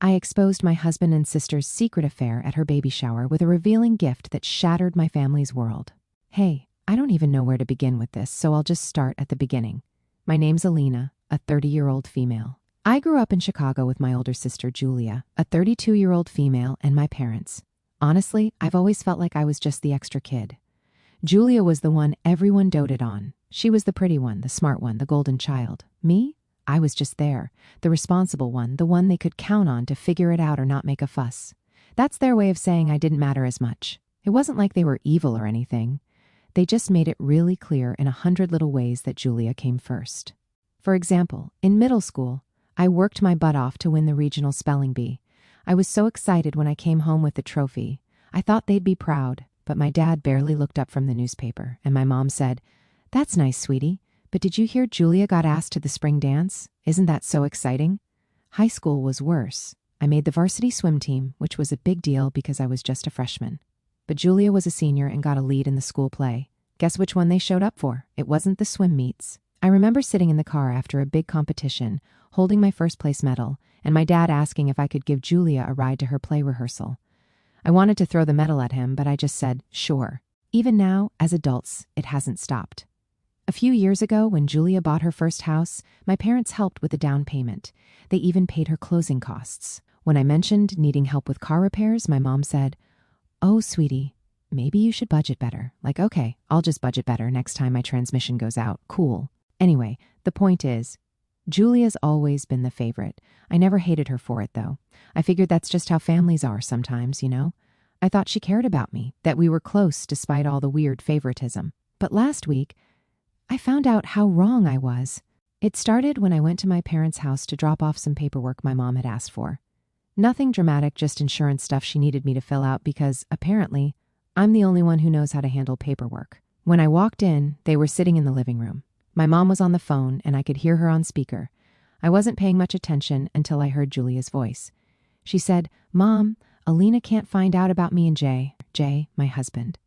I exposed my husband and sister's secret affair at her baby shower with a revealing gift that shattered my family's world. Hey, I don't even know where to begin with this, so I'll just start at the beginning. My name's Alina, a 30-year-old female. I grew up in Chicago with my older sister, Julia, a 32-year-old female, and my parents. Honestly, I've always felt like I was just the extra kid. Julia was the one everyone doted on. She was the pretty one, the smart one, the golden child. Me? I was just there, the responsible one, the one they could count on to figure it out or not make a fuss. That's their way of saying I didn't matter as much. It wasn't like they were evil or anything. They just made it really clear in 100 little ways that Julia came first. For example, in middle school, I worked my butt off to win the regional spelling bee. I was so excited when I came home with the trophy. I thought they'd be proud, but my dad barely looked up from the newspaper, and my mom said, "That's nice, sweetie, but did you hear Julia got asked to the spring dance? Isn't that so exciting?" High school was worse. I made the varsity swim team, which was a big deal because I was just a freshman. But Julia was a senior and got a lead in the school play. Guess which one they showed up for? It wasn't the swim meets. I remember sitting in the car after a big competition, holding my first place medal, and my dad asking if I could give Julia a ride to her play rehearsal. I wanted to throw the medal at him, but I just said, sure. Even now, as adults, it hasn't stopped. A few years ago, when Julia bought her first house, my parents helped with the down payment. They even paid her closing costs. When I mentioned needing help with car repairs, my mom said, "Oh, sweetie, maybe you should budget better." Like, okay, I'll just budget better next time my transmission goes out. Cool. Anyway, the point is, Julia's always been the favorite. I never hated her for it, though. I figured that's just how families are sometimes, you know? I thought she cared about me, that we were close despite all the weird favoritism. But last week, I found out how wrong I was. It started when I went to my parents' house to drop off some paperwork my mom had asked for. Nothing dramatic, just insurance stuff she needed me to fill out because, apparently, I'm the only one who knows how to handle paperwork. When I walked in, they were sitting in the living room. My mom was on the phone, and I could hear her on speaker. I wasn't paying much attention until I heard Julia's voice. She said, "Mom, Alina can't find out about me and Jay, my husband."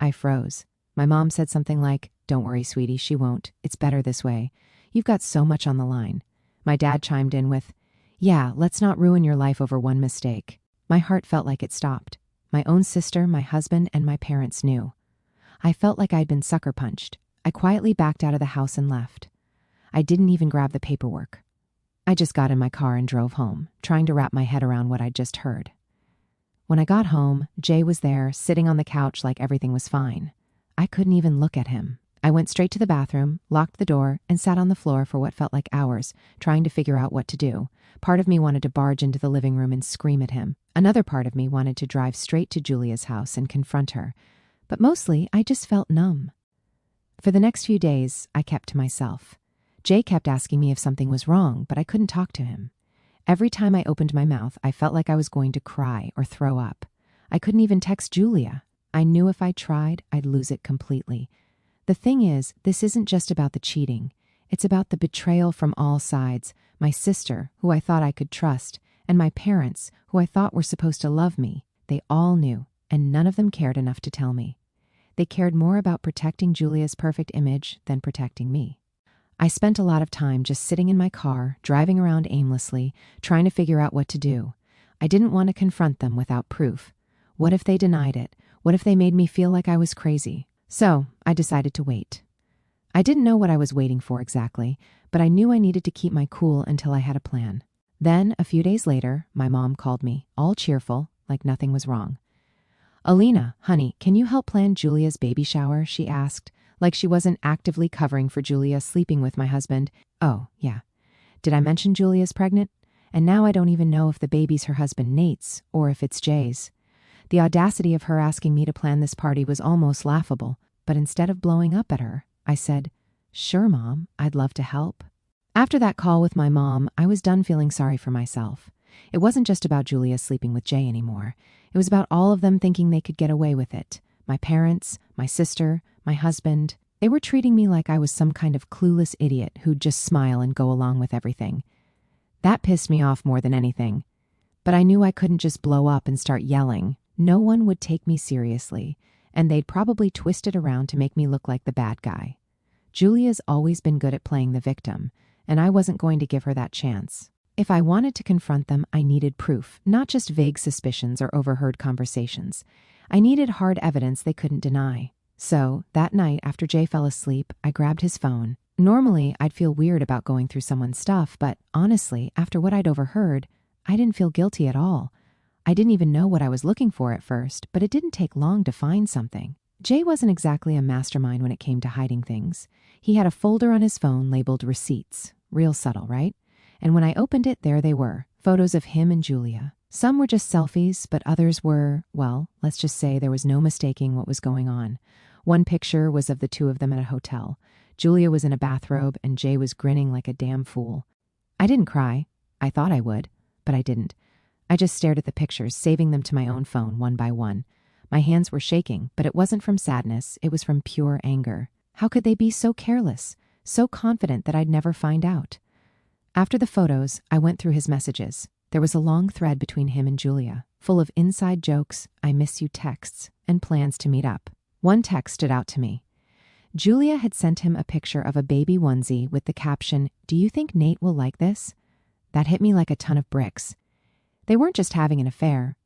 I froze. My mom said something like, "Don't worry, sweetie, she won't. It's better this way. You've got so much on the line." My dad chimed in with, "Yeah, let's not ruin your life over one mistake." My heart felt like it stopped. My own sister, my husband, and my parents knew. I felt like I'd been sucker punched. I quietly backed out of the house and left. I didn't even grab the paperwork. I just got in my car and drove home, trying to wrap my head around what I'd just heard. When I got home, Jay was there, sitting on the couch like everything was fine. I couldn't even look at him. I went straight to the bathroom, locked the door, and sat on the floor for what felt like hours, trying to figure out what to do. Part of me wanted to barge into the living room and scream at him. Another part of me wanted to drive straight to Julia's house and confront her. But mostly, I just felt numb. For the next few days, I kept to myself. Jay kept asking me if something was wrong, but I couldn't talk to him. Every time I opened my mouth, I felt like I was going to cry or throw up. I couldn't even text Julia. I knew if I tried, I'd lose it completely. The thing is, this isn't just about the cheating. It's about the betrayal from all sides. My sister, who I thought I could trust, and my parents, who I thought were supposed to love me. They all knew, and none of them cared enough to tell me. They cared more about protecting Julia's perfect image than protecting me. I spent a lot of time just sitting in my car, driving around aimlessly, trying to figure out what to do. I didn't want to confront them without proof. What if they denied it? What if they made me feel like I was crazy? So I decided to wait. I didn't know what I was waiting for exactly, but I knew I needed to keep my cool until I had a plan. Then, a few days later, my mom called me, all cheerful, like nothing was wrong. "Alina, honey, can you help plan Julia's baby shower?" she asked, like she wasn't actively covering for Julia sleeping with my husband. Oh, yeah. Did I mention Julia's pregnant? And now I don't even know if the baby's her husband Nate's or if it's Jay's. The audacity of her asking me to plan this party was almost laughable, but instead of blowing up at her, I said, "Sure, Mom, I'd love to help." After that call with my mom, I was done feeling sorry for myself. It wasn't just about Julia sleeping with Jay anymore. It was about all of them thinking they could get away with it. My parents, my sister, my husband. They were treating me like I was some kind of clueless idiot who'd just smile and go along with everything. That pissed me off more than anything. But I knew I couldn't just blow up and start yelling. No one would take me seriously, and they'd probably twist it around to make me look like the bad guy. Julia's always been good at playing the victim, and I wasn't going to give her that chance. If I wanted to confront them, I needed proof, not just vague suspicions or overheard conversations. I needed hard evidence they couldn't deny. So, that night after Jay fell asleep, I grabbed his phone. Normally, I'd feel weird about going through someone's stuff, but honestly, after what I'd overheard, I didn't feel guilty at all. I didn't even know what I was looking for at first, but it didn't take long to find something. Jay wasn't exactly a mastermind when it came to hiding things. He had a folder on his phone labeled receipts. Real subtle, right? And when I opened it, there they were, photos of him and Julia. Some were just selfies, but others were, well, let's just say there was no mistaking what was going on. One picture was of the two of them at a hotel. Julia was in a bathrobe and Jay was grinning like a damn fool. I didn't cry. I thought I would, but I didn't. I just stared at the pictures, saving them to my own phone one by one. My hands were shaking, but it wasn't from sadness, it was from pure anger. How could they be so careless, so confident that I'd never find out? After the photos, I went through his messages. There was a long thread between him and Julia, full of inside jokes, I miss you texts, and plans to meet up. One text stood out to me. Julia had sent him a picture of a baby onesie with the caption, "Do you think Nate will like this?" That hit me like a ton of bricks. They weren't just having an affair.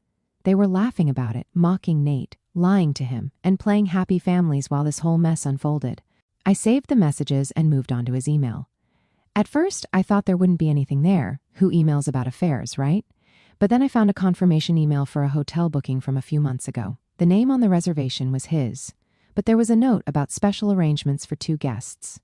They were laughing about it, mocking Nate, lying to him, and playing happy families while this whole mess unfolded. I saved the messages and moved on to his email. At first, I thought there wouldn't be anything there. Who emails about affairs, right? But then I found a confirmation email for a hotel booking from a few months ago. The name on the reservation was his, but there was a note about special arrangements for 2 guests.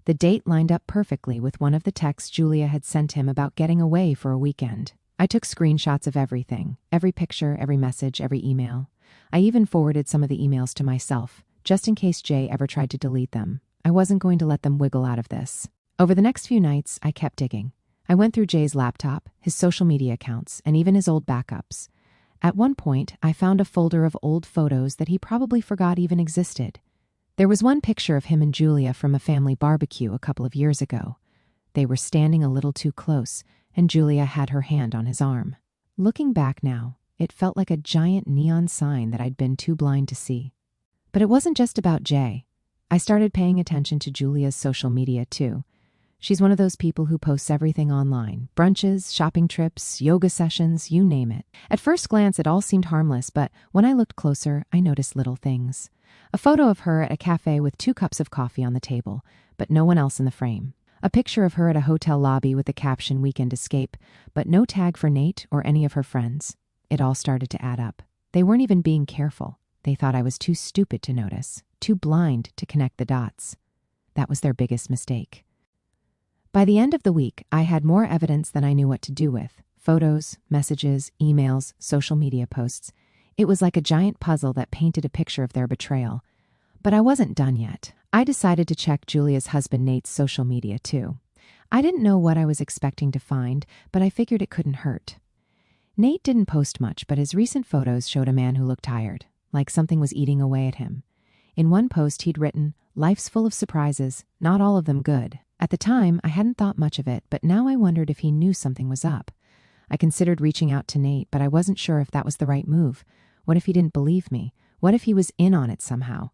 The date lined up perfectly with one of the texts Julia had sent him about getting away for a weekend. I took screenshots of everything, every picture, every message, every email. I even forwarded some of the emails to myself, just in case Jay ever tried to delete them. I wasn't going to let them wiggle out of this. Over the next few nights, I kept digging. I went through Jay's laptop, his social media accounts, and even his old backups. At one point, I found a folder of old photos that he probably forgot even existed. There was one picture of him and Julia from a family barbecue a couple of years ago. They were standing a little too close, and Julia had her hand on his arm. Looking back now, it felt like a giant neon sign that I'd been too blind to see. But it wasn't just about Jay. I started paying attention to Julia's social media too. She's one of those people who posts everything online. Brunches, shopping trips, yoga sessions, you name it. At first glance, it all seemed harmless, but when I looked closer, I noticed little things. A photo of her at a cafe with 2 cups of coffee on the table, but no one else in the frame. A picture of her at a hotel lobby with the caption "Weekend Escape," but no tag for Nate or any of her friends. It all started to add up. They weren't even being careful. They thought I was too stupid to notice, too blind to connect the dots. That was their biggest mistake. By the end of the week, I had more evidence than I knew what to do with. Photos, messages, emails, social media posts. It was like a giant puzzle that painted a picture of their betrayal. But I wasn't done yet. I decided to check Julia's husband Nate's social media too. I didn't know what I was expecting to find, but I figured it couldn't hurt. Nate didn't post much, but his recent photos showed a man who looked tired, like something was eating away at him. In one post, he'd written, "Life's full of surprises, not all of them good." At the time, I hadn't thought much of it, but now I wondered if he knew something was up. I considered reaching out to Nate, but I wasn't sure if that was the right move. What if he didn't believe me? What if he was in on it somehow?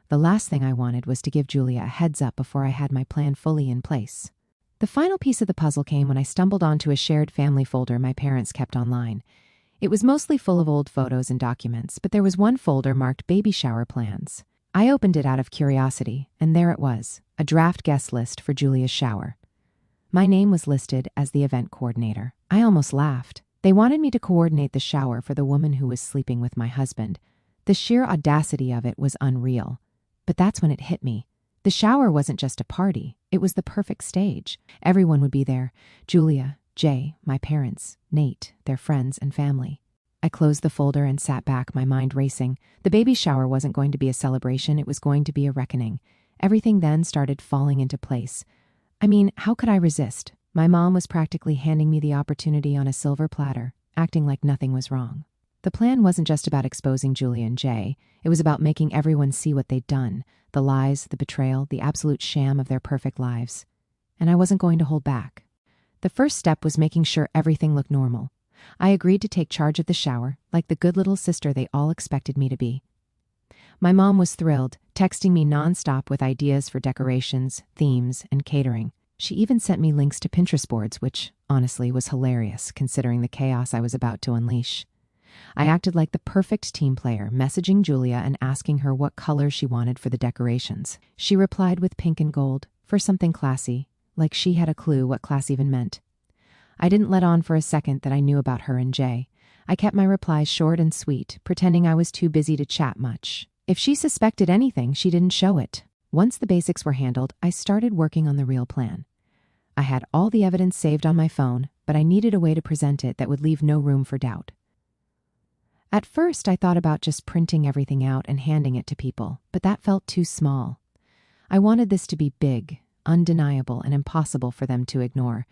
The last thing I wanted was to give Julia a heads up before I had my plan fully in place. The final piece of the puzzle came when I stumbled onto a shared family folder my parents kept online. It was mostly full of old photos and documents, but there was one folder marked baby shower plans. I opened it out of curiosity, and there it was, a draft guest list for Julia's shower. My name was listed as the event coordinator. I almost laughed. They wanted me to coordinate the shower for the woman who was sleeping with my husband. The sheer audacity of it was unreal. But that's when it hit me. The shower wasn't just a party. It was the perfect stage. Everyone would be there. Julia, Jay, my parents, Nate, their friends and family. I closed the folder and sat back, my mind racing. The baby shower wasn't going to be a celebration. It was going to be a reckoning. Everything then started falling into place. I mean, how could I resist? My mom was practically handing me the opportunity on a silver platter, acting like nothing was wrong. The plan wasn't just about exposing Julia and Jay. It was about making everyone see what they'd done, the lies, the betrayal, the absolute sham of their perfect lives. And I wasn't going to hold back. The first step was making sure everything looked normal. I agreed to take charge of the shower, like the good little sister they all expected me to be. My mom was thrilled, texting me nonstop with ideas for decorations, themes, and catering. She even sent me links to Pinterest boards, which, honestly, was hilarious considering the chaos I was about to unleash. I acted like the perfect team player, messaging Julia and asking her what colors she wanted for the decorations. She replied with pink and gold, for something classy, like she had a clue what class even meant. I didn't let on for a second that I knew about her and Jay. I kept my replies short and sweet, pretending I was too busy to chat much. If she suspected anything, she didn't show it. Once the basics were handled, I started working on the real plan. I had all the evidence saved on my phone, but I needed a way to present it that would leave no room for doubt. At first, I thought about just printing everything out and handing it to people, but that felt too small. I wanted this to be big, undeniable, and impossible for them to ignore.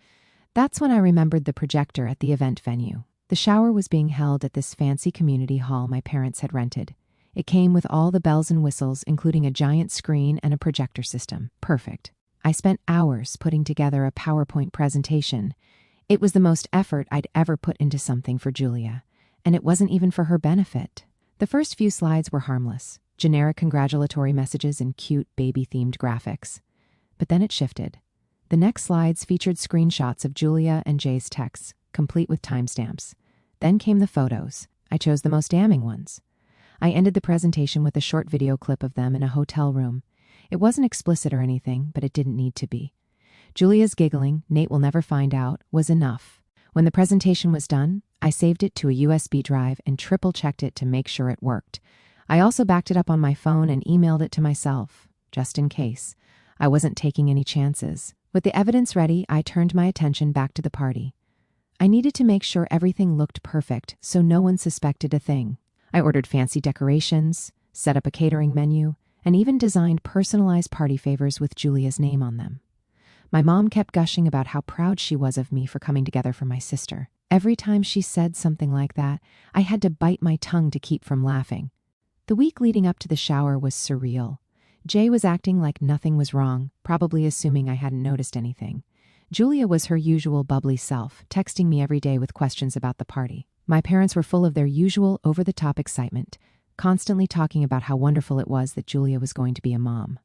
That's when I remembered the projector at the event venue. The shower was being held at this fancy community hall my parents had rented. It came with all the bells and whistles, including a giant screen and a projector system. Perfect. I spent hours putting together a PowerPoint presentation. It was the most effort I'd ever put into something for Julia, and it wasn't even for her benefit. The first few slides were harmless, generic congratulatory messages and cute baby-themed graphics. But then it shifted. The next slides featured screenshots of Julia and Jay's texts, complete with timestamps. Then came the photos. I chose the most damning ones. I ended the presentation with a short video clip of them in a hotel room. It wasn't explicit or anything, but it didn't need to be. Julia's giggling, "Nate will never find out," was enough. When the presentation was done, I saved it to a USB drive and triple-checked it to make sure it worked. I also backed it up on my phone and emailed it to myself, just in case. I wasn't taking any chances. With the evidence ready, I turned my attention back to the party. I needed to make sure everything looked perfect so no one suspected a thing. I ordered fancy decorations, set up a catering menu, and even designed personalized party favors with Julia's name on them. My mom kept gushing about how proud she was of me for coming together for my sister. Every time she said something like that, I had to bite my tongue to keep from laughing. The week leading up to the shower was surreal. Jay was acting like nothing was wrong, probably assuming I hadn't noticed anything. Julia was her usual bubbly self, texting me every day with questions about the party. My parents were full of their usual over-the-top excitement, constantly talking about how wonderful it was that Julia was going to be a mom.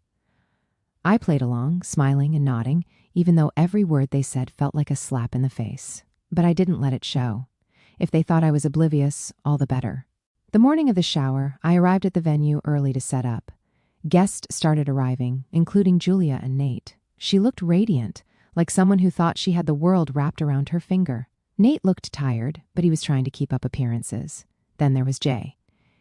I played along, smiling and nodding, even though every word they said felt like a slap in the face. But I didn't let it show. If they thought I was oblivious, all the better. The morning of the shower, I arrived at the venue early to set up. Guests started arriving, including Julia and Nate. She looked radiant, like someone who thought she had the world wrapped around her finger. Nate looked tired, but he was trying to keep up appearances. Then there was Jay.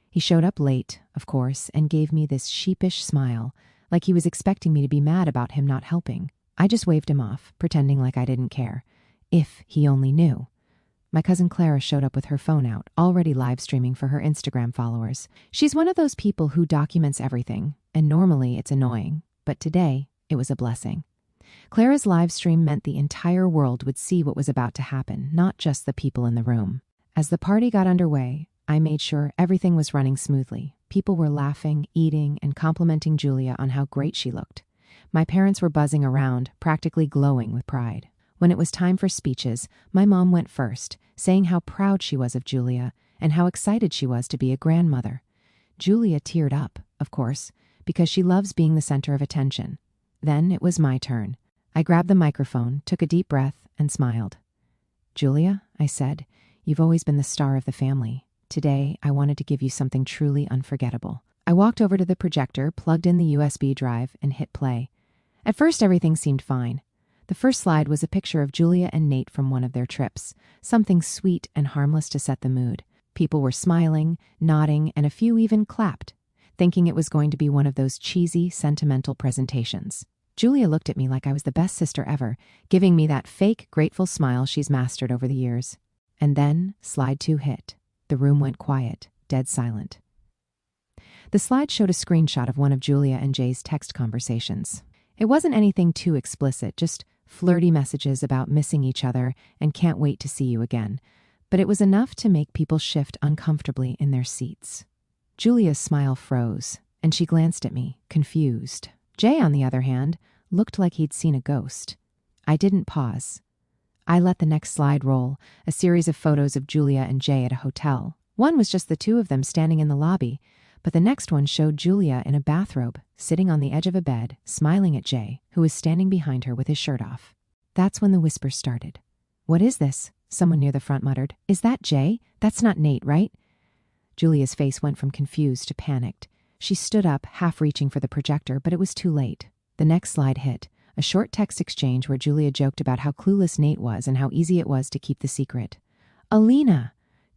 He showed up late, of course, and gave me this sheepish smile, like he was expecting me to be mad about him not helping. I just waved him off, pretending like I didn't care. If he only knew. My cousin Clara showed up with her phone out, already live streaming for her Instagram followers. She's one of those people who documents everything, and normally it's annoying, but today it was a blessing. Clara's live stream meant the entire world would see what was about to happen, not just the people in the room. As the party got underway, I made sure everything was running smoothly. People were laughing, eating, and complimenting Julia on how great she looked. My parents were buzzing around, practically glowing with pride. When it was time for speeches, my mom went first, saying how proud she was of Julia and how excited she was to be a grandmother. Julia teared up, of course, because she loves being the center of attention. Then it was my turn. I grabbed the microphone, took a deep breath, and smiled. "Julia," I said, "you've always been the star of the family. Today, I wanted to give you something truly unforgettable." I walked over to the projector, plugged in the USB drive, and hit play. At first, everything seemed fine. The first slide was a picture of Julia and Nate from one of their trips, something sweet and harmless to set the mood. People were smiling, nodding, and a few even clapped, thinking it was going to be one of those cheesy, sentimental presentations. Julia looked at me like I was the best sister ever, giving me that fake, grateful smile she's mastered over the years. And then, slide 2 hit. The room went quiet, dead silent. The slide showed a screenshot of one of Julia and Jay's text conversations. It wasn't anything too explicit, just flirty messages about missing each other and can't wait to see you again. But it was enough to make people shift uncomfortably in their seats. Julia's smile froze, and she glanced at me, confused. Jay, on the other hand, looked like he'd seen a ghost. I didn't pause. I let the next slide roll, a series of photos of Julia and Jay at a hotel. One was just the two of them standing in the lobby, But the next one showed Julia in a bathrobe, sitting on the edge of a bed, smiling at Jay, who was standing behind her with his shirt off. That's when the whispers started. "What is this?" Someone near the front muttered. "Is that Jay? That's not Nate, right?" Julia's face went from confused to panicked. She stood up, half reaching for the projector, but it was too late. The next slide hit, a short text exchange where Julia joked about how clueless Nate was and how easy it was to keep the secret. "Alina!"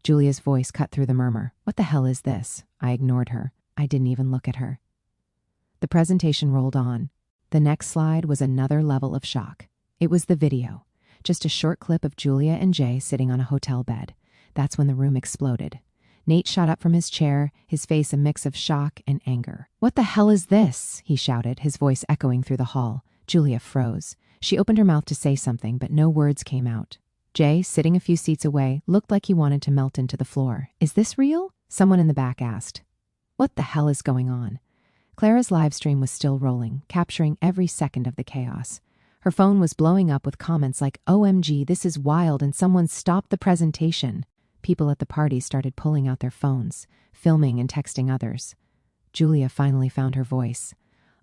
Julia's voice cut through the murmur. "What the hell is this?" I ignored her. I didn't even look at her. The presentation rolled on. The next slide was another level of shock. It was the video. Just a short clip of Julia and Jay sitting on a hotel bed. That's when the room exploded. Nate shot up from his chair, his face a mix of shock and anger. "What the hell is this?" he shouted, his voice echoing through the hall. Julia froze. She opened her mouth to say something, but no words came out. Jay, sitting a few seats away, looked like he wanted to melt into the floor. "Is this real?" Someone in the back asked. "What the hell is going on?" Clara's live stream was still rolling, capturing every second of the chaos. Her phone was blowing up with comments like, "OMG, this is wild, and someone stopped the presentation." People at the party started pulling out their phones, filming and texting others. Julia finally found her voice.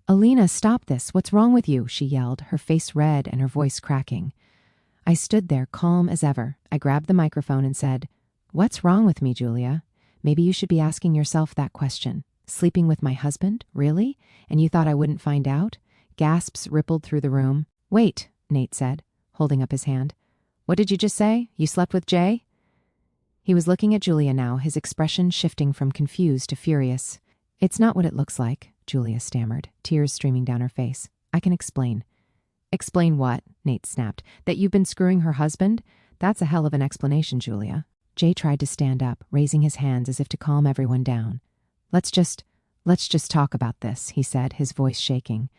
"Alina, stop this. What's wrong with you?" she yelled, her face red and her voice cracking. I stood there, calm as ever. I grabbed the microphone and said, "What's wrong with me, Julia? Maybe you should be asking yourself that question. Sleeping with my husband? Really? And you thought I wouldn't find out?" Gasps rippled through the room. "Wait," Nate said, holding up his hand. "What did you just say? You slept with Jay?" He was looking at Julia now, his expression shifting from confused to furious. "It's not what it looks like," Julia stammered, tears streaming down her face. "I can explain." "Explain what?" Nate snapped. "That you've been screwing her husband? That's a hell of an explanation, Julia." Jay tried to stand up, raising his hands as if to calm everyone down. Let's just talk about this," he said, his voice shaking.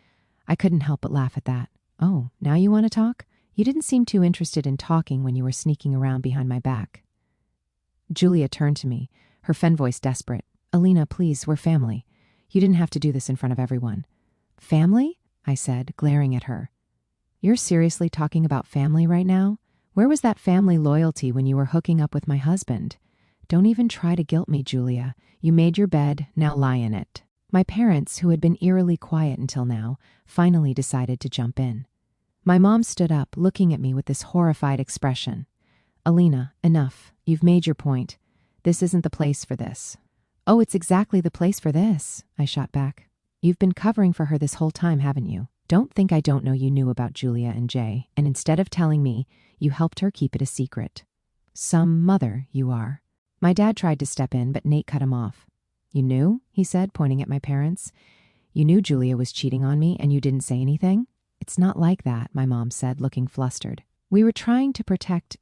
I couldn't help but laugh at that. "Oh, now you want to talk? You didn't seem too interested in talking when you were sneaking around behind my back." Julia turned to me, her fen voice desperate. "Alina, please, we're family. You didn't have to do this in front of everyone." "Family?" I said, glaring at her. "You're seriously talking about family right now? Where was that family loyalty when you were hooking up with my husband? Don't even try to guilt me, Julia. You made your bed, now lie in it." My parents, who had been eerily quiet until now, finally decided to jump in. My mom stood up, looking at me with this horrified expression. "Alina, enough. You've made your point. This isn't the place for this." "Oh, it's exactly the place for this," I shot back. "You've been covering for her this whole time, haven't you? Don't think I don't know you knew about Julia and Jay, and instead of telling me, you helped her keep it a secret. Some mother you are." My dad tried to step in, but Nate cut him off. "You knew?" he said, pointing at my parents. "You knew Julia was cheating on me and you didn't say anything?" "It's not like that," my mom said, looking flustered. "We were trying to protect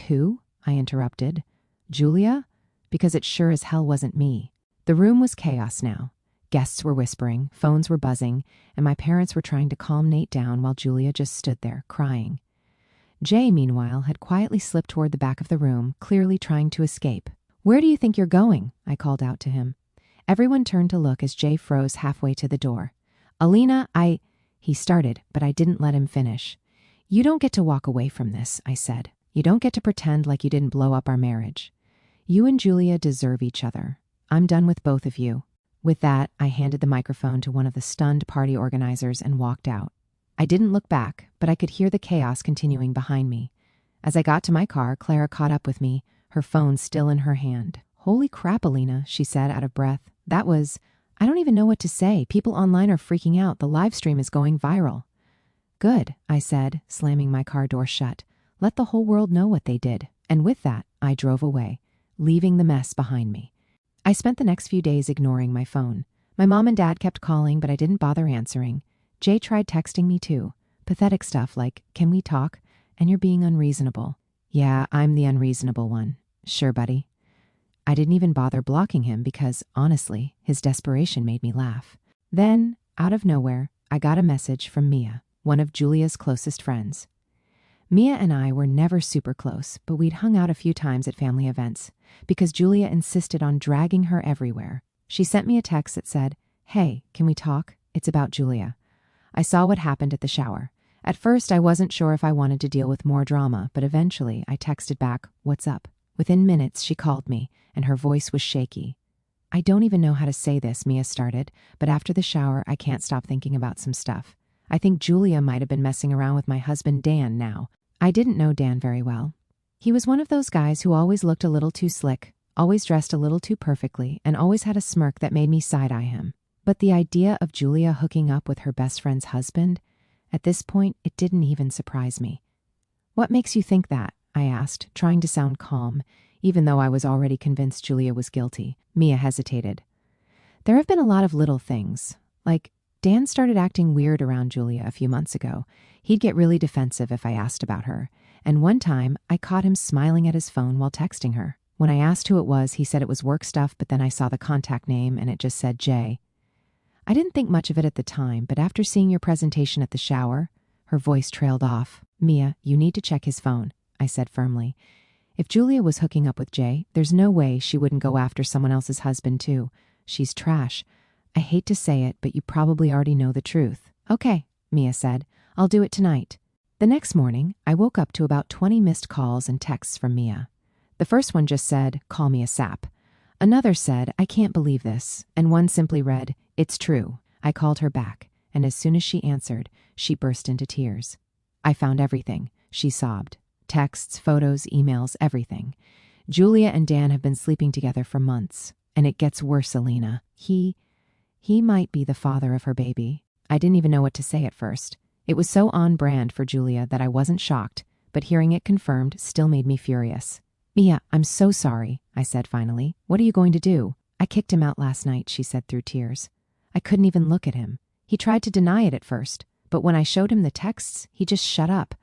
who?" I interrupted. "Julia? Because it sure as hell wasn't me." The room was chaos now. Guests were whispering, phones were buzzing, and my parents were trying to calm Nate down while Julia just stood there, crying. Jay, meanwhile, had quietly slipped toward the back of the room, clearly trying to escape. "Where do you think you're going?" I called out to him. Everyone turned to look as Jay froze halfway to the door. "Alina, he started, but I didn't let him finish. "You don't get to walk away from this," I said. "You don't get to pretend like you didn't blow up our marriage. You and Julia deserve each other. I'm done with both of you." With that, I handed the microphone to one of the stunned party organizers and walked out. I didn't look back, but I could hear the chaos continuing behind me. As I got to my car, Clara caught up with me, her phone still in her hand. "Holy crap, Alina," she said, out of breath. I don't even know what to say. People online are freaking out. The live stream is going viral." "Good," I said, slamming my car door shut. "Let the whole world know what they did." And with that, I drove away, leaving the mess behind me. I spent the next few days ignoring my phone. My mom and dad kept calling, but I didn't bother answering. Jay tried texting me too. Pathetic stuff like, "Can we talk? And you're being unreasonable." "Yeah, I'm the unreasonable one." "Sure, buddy." I didn't even bother blocking him because, honestly, his desperation made me laugh. Then, out of nowhere, I got a message from Mia, one of Julia's closest friends. Mia and I were never super close, but we'd hung out a few times at family events because Julia insisted on dragging her everywhere. She sent me a text that said, "Hey, can we talk? It's about Julia." I saw what happened at the shower. At first, I wasn't sure if I wanted to deal with more drama, but eventually I texted back, "What's up?" Within minutes, she called me, and her voice was shaky. I don't even know how to say this, Mia started, but after the shower, I can't stop thinking about some stuff. I think Julia might have been messing around with my husband Dan now. I didn't know Dan very well. He was one of those guys who always looked a little too slick, always dressed a little too perfectly, and always had a smirk that made me side-eye him. But the idea of Julia hooking up with her best friend's husband, at this point, it didn't even surprise me. "What makes you think that?" I asked, trying to sound calm, even though I was already convinced Julia was guilty. Mia hesitated. "There have been a lot of little things. Like, Dan started acting weird around Julia a few months ago. He'd get really defensive if I asked about her. And one time, I caught him smiling at his phone while texting her. When I asked who it was, he said it was work stuff, but then I saw the contact name and it just said Jay. I didn't think much of it at the time, but after seeing your presentation at the shower," her voice trailed off. "Mia, you need to check his phone," I said firmly. "If Julia was hooking up with Jay, there's no way she wouldn't go after someone else's husband too. She's trash. I hate to say it, but you probably already know the truth." "Okay," Mia said. "I'll do it tonight." The next morning, I woke up to about 20 missed calls and texts from Mia. The first one just said, "Call me a sap." Another said, "I can't believe this." And one simply read, "It's true." I called her back, and as soon as she answered, she burst into tears. "I found everything," she sobbed. Texts, photos, emails, everything. "Julia and Dan have been sleeping together for months. And it gets worse, Alina. He might be the father of her baby." I didn't even know what to say at first. It was so on brand for Julia that I wasn't shocked, but hearing it confirmed still made me furious. "Mia, I'm so sorry," I said finally. "What are you going to do?" "I kicked him out last night," she said through tears. "I couldn't even look at him. He tried to deny it at first, but when I showed him the texts, he just shut up.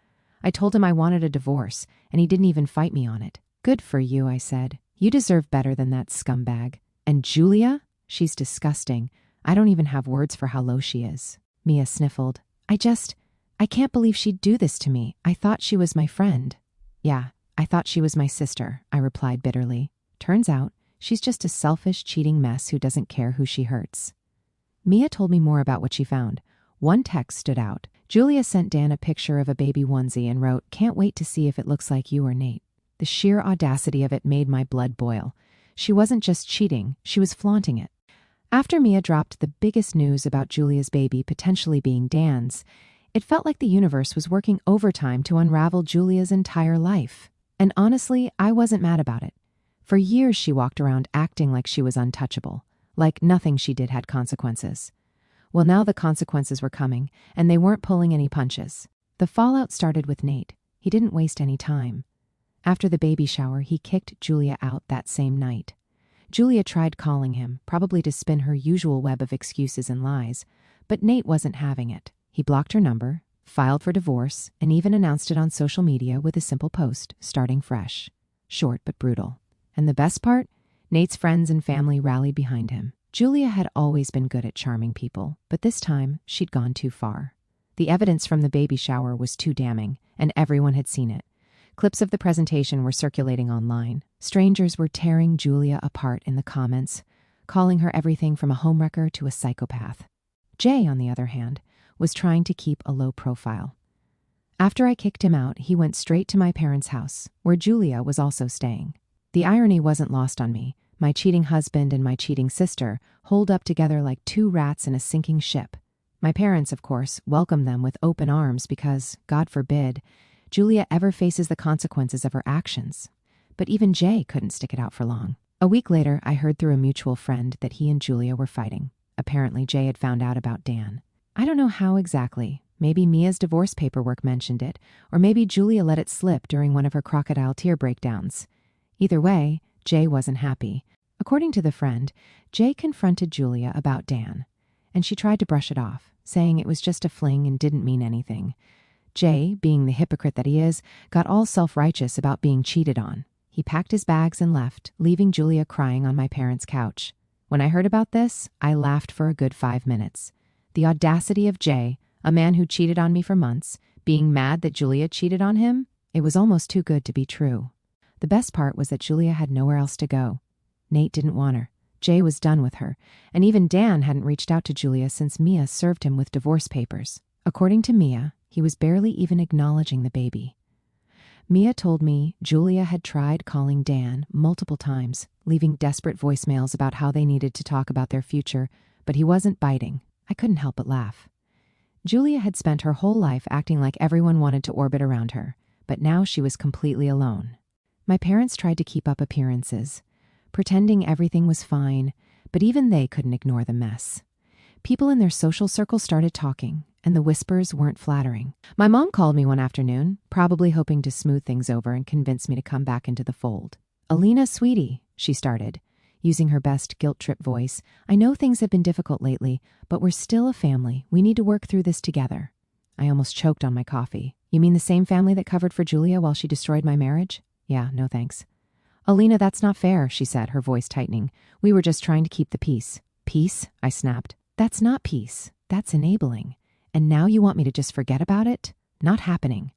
I told him I wanted a divorce, and he didn't even fight me on it." "Good for you," I said. "You deserve better than that scumbag. And Julia? She's disgusting. I don't even have words for how low she is." Mia sniffled. I can't believe she'd do this to me. I thought she was my friend." "Yeah, I thought she was my sister," I replied bitterly. "Turns out, she's just a selfish, cheating mess who doesn't care who she hurts." Mia told me more about what she found. One text stood out. Julia sent Dan a picture of a baby onesie and wrote, "Can't wait to see if it looks like you or Nate." The sheer audacity of it made my blood boil. She wasn't just cheating, she was flaunting it. After Mia dropped the biggest news about Julia's baby potentially being Dan's, it felt like the universe was working overtime to unravel Julia's entire life. And honestly, I wasn't mad about it. For years, she walked around acting like she was untouchable, like nothing she did had consequences. Well, now the consequences were coming, and they weren't pulling any punches. The fallout started with Nate. He didn't waste any time. After the baby shower, he kicked Julia out that same night. Julia tried calling him, probably to spin her usual web of excuses and lies, but Nate wasn't having it. He blocked her number, filed for divorce, and even announced it on social media with a simple post, "Starting fresh." Short but brutal. And the best part? Nate's friends and family rallied behind him. Julia had always been good at charming people, but this time she'd gone too far. The evidence from the baby shower was too damning, and everyone had seen it. Clips of the presentation were circulating online. Strangers were tearing Julia apart in the comments, calling her everything from a homewrecker to a psychopath. Jay, on the other hand, was trying to keep a low profile. After I kicked him out, he went straight to my parents' house, where Julia was also staying. The irony wasn't lost on me. My cheating husband and my cheating sister holed up together like two rats in a sinking ship. My parents, of course, welcomed them with open arms because, God forbid, Julia ever faces the consequences of her actions. But even Jay couldn't stick it out for long. A week later, I heard through a mutual friend that he and Julia were fighting. Apparently, Jay had found out about Dan. I don't know how exactly. Maybe Mia's divorce paperwork mentioned it, or maybe Julia let it slip during one of her crocodile tear breakdowns. Either way, Jay wasn't happy. According to the friend, Jay confronted Julia about Dan, and she tried to brush it off, saying it was just a fling and didn't mean anything. Jay, being the hypocrite that he is, got all self-righteous about being cheated on. He packed his bags and left, leaving Julia crying on my parents' couch. When I heard about this, I laughed for a good 5 minutes. The audacity of Jay, a man who cheated on me for months, being mad that Julia cheated on him, it was almost too good to be true. The best part was that Julia had nowhere else to go. Nate didn't want her. Jay was done with her, and even Dan hadn't reached out to Julia since Mia served him with divorce papers. According to Mia, he was barely even acknowledging the baby. Mia told me Julia had tried calling Dan multiple times, leaving desperate voicemails about how they needed to talk about their future, but he wasn't biting. I couldn't help but laugh. Julia had spent her whole life acting like everyone wanted to orbit around her, but now she was completely alone. My parents tried to keep up appearances, pretending everything was fine, but even they couldn't ignore the mess. People in their social circle started talking, and the whispers weren't flattering. My mom called me one afternoon, probably hoping to smooth things over and convince me to come back into the fold. "Alina, sweetie," she started, using her best guilt-trip voice, "I know things have been difficult lately, but we're still a family. We need to work through this together." I almost choked on my coffee. "You mean the same family that covered for Julia while she destroyed my marriage?" "Yeah, no thanks." "Alina, that's not fair," she said, her voice tightening. "We were just trying to keep the peace." "Peace?" I snapped. "That's not peace. That's enabling. And now you want me to just forget about it? Not happening."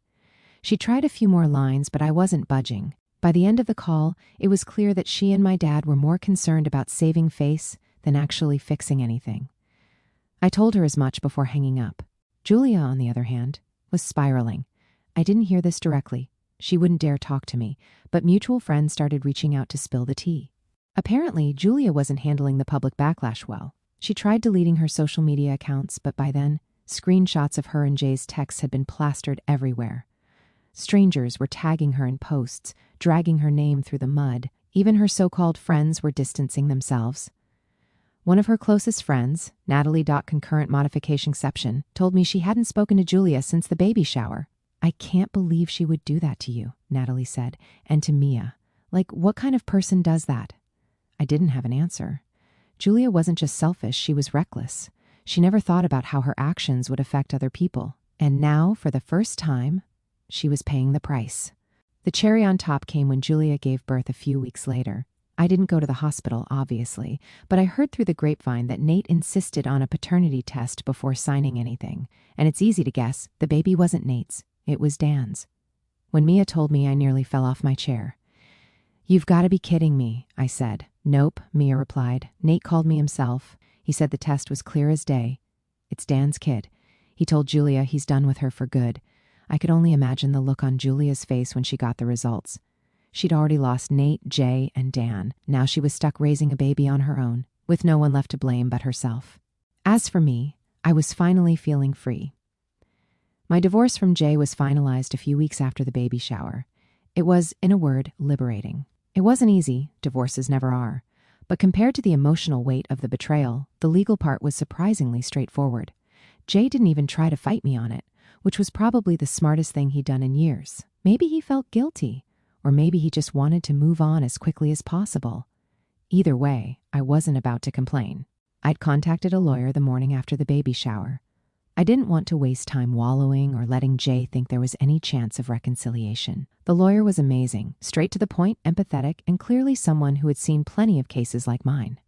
She tried a few more lines, but I wasn't budging. By the end of the call, it was clear that she and my dad were more concerned about saving face than actually fixing anything. I told her as much before hanging up. Julia, on the other hand, was spiraling. I didn't hear this directly. She wouldn't dare talk to me, but mutual friends started reaching out to spill the tea. Apparently, Julia wasn't handling the public backlash well. She tried deleting her social media accounts, but by then, screenshots of her and Jay's texts had been plastered everywhere. Strangers were tagging her in posts, dragging her name through the mud. Even her so-called friends were distancing themselves. One of her closest friends, Natalie Concurrent Modificationception, told me she hadn't spoken to Julia since the baby shower. "I can't believe she would do that to you," Natalie said, "and to Mia. Like, what kind of person does that?" I didn't have an answer. Julia wasn't just selfish, she was reckless. She never thought about how her actions would affect other people. And now, for the first time, she was paying the price. The cherry on top came when Julia gave birth a few weeks later. I didn't go to the hospital, obviously, but I heard through the grapevine that Nate insisted on a paternity test before signing anything. And it's easy to guess, the baby wasn't Nate's, it was Dan's. When Mia told me, I nearly fell off my chair. "You've got to be kidding me," I said. "Nope," Mia replied. "Nate called me himself. He said the test was clear as day. It's Dan's kid. He told Julia he's done with her for good." I could only imagine the look on Julia's face when she got the results. She'd already lost Nate, Jay, and Dan. Now she was stuck raising a baby on her own, with no one left to blame but herself. As for me, I was finally feeling free. My divorce from Jay was finalized a few weeks after the baby shower. It was, in a word, liberating. It wasn't easy, divorces never are, but compared to the emotional weight of the betrayal, the legal part was surprisingly straightforward. Jay didn't even try to fight me on it, which was probably the smartest thing he'd done in years. Maybe he felt guilty, or maybe he just wanted to move on as quickly as possible. Either way, I wasn't about to complain. I'd contacted a lawyer the morning after the baby shower. I didn't want to waste time wallowing or letting Jay think there was any chance of reconciliation. The lawyer was amazing, straight to the point, empathetic, and clearly someone who had seen plenty of cases like mine.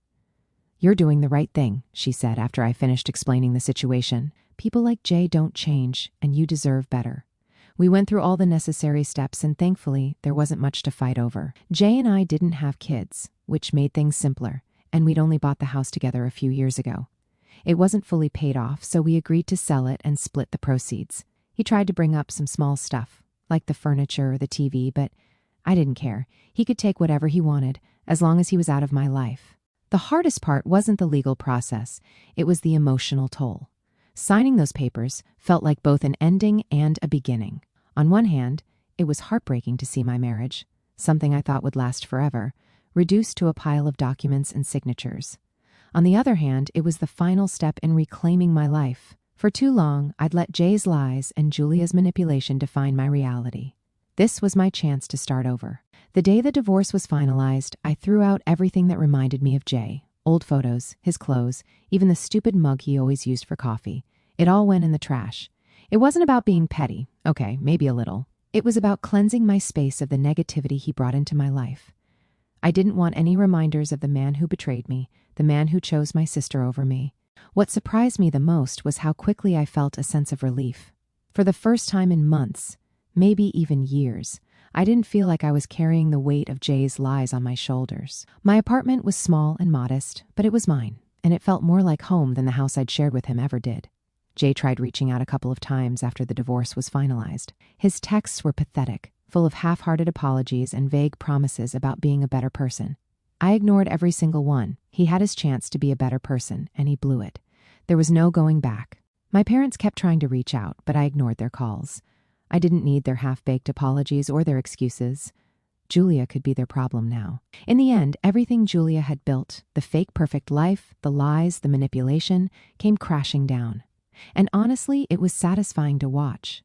"You're doing the right thing," she said after I finished explaining the situation. "People like Jay don't change, and you deserve better." We went through all the necessary steps, and thankfully, there wasn't much to fight over. Jay and I didn't have kids, which made things simpler, and we'd only bought the house together a few years ago. It wasn't fully paid off, so we agreed to sell it and split the proceeds. He tried to bring up some small stuff, like the furniture or the TV, but I didn't care. He could take whatever he wanted, as long as he was out of my life. The hardest part wasn't the legal process, it was the emotional toll. Signing those papers felt like both an ending and a beginning. On one hand, it was heartbreaking to see my marriage, something I thought would last forever, reduced to a pile of documents and signatures. On the other hand, it was the final step in reclaiming my life. For too long, I'd let Jay's lies and Julia's manipulation define my reality. This was my chance to start over. The day the divorce was finalized, I threw out everything that reminded me of Jay. Old photos, his clothes, even the stupid mug he always used for coffee. It all went in the trash. It wasn't about being petty. Okay, maybe a little. It was about cleansing my space of the negativity he brought into my life. I didn't want any reminders of the man who betrayed me, the man who chose my sister over me. What surprised me the most was how quickly I felt a sense of relief. For the first time in months, maybe even years, I didn't feel like I was carrying the weight of Jay's lies on my shoulders. My apartment was small and modest, but it was mine, and it felt more like home than the house I'd shared with him ever did. Jay tried reaching out a couple of times after the divorce was finalized. His texts were pathetic, full of half-hearted apologies and vague promises about being a better person. I ignored every single one. He had his chance to be a better person, and he blew it. There was no going back. My parents kept trying to reach out, but I ignored their calls. I didn't need their half-baked apologies or their excuses. Julia could be their problem now. In the end, everything Julia had built, the fake perfect life, the lies, the manipulation, came crashing down. And honestly, it was satisfying to watch.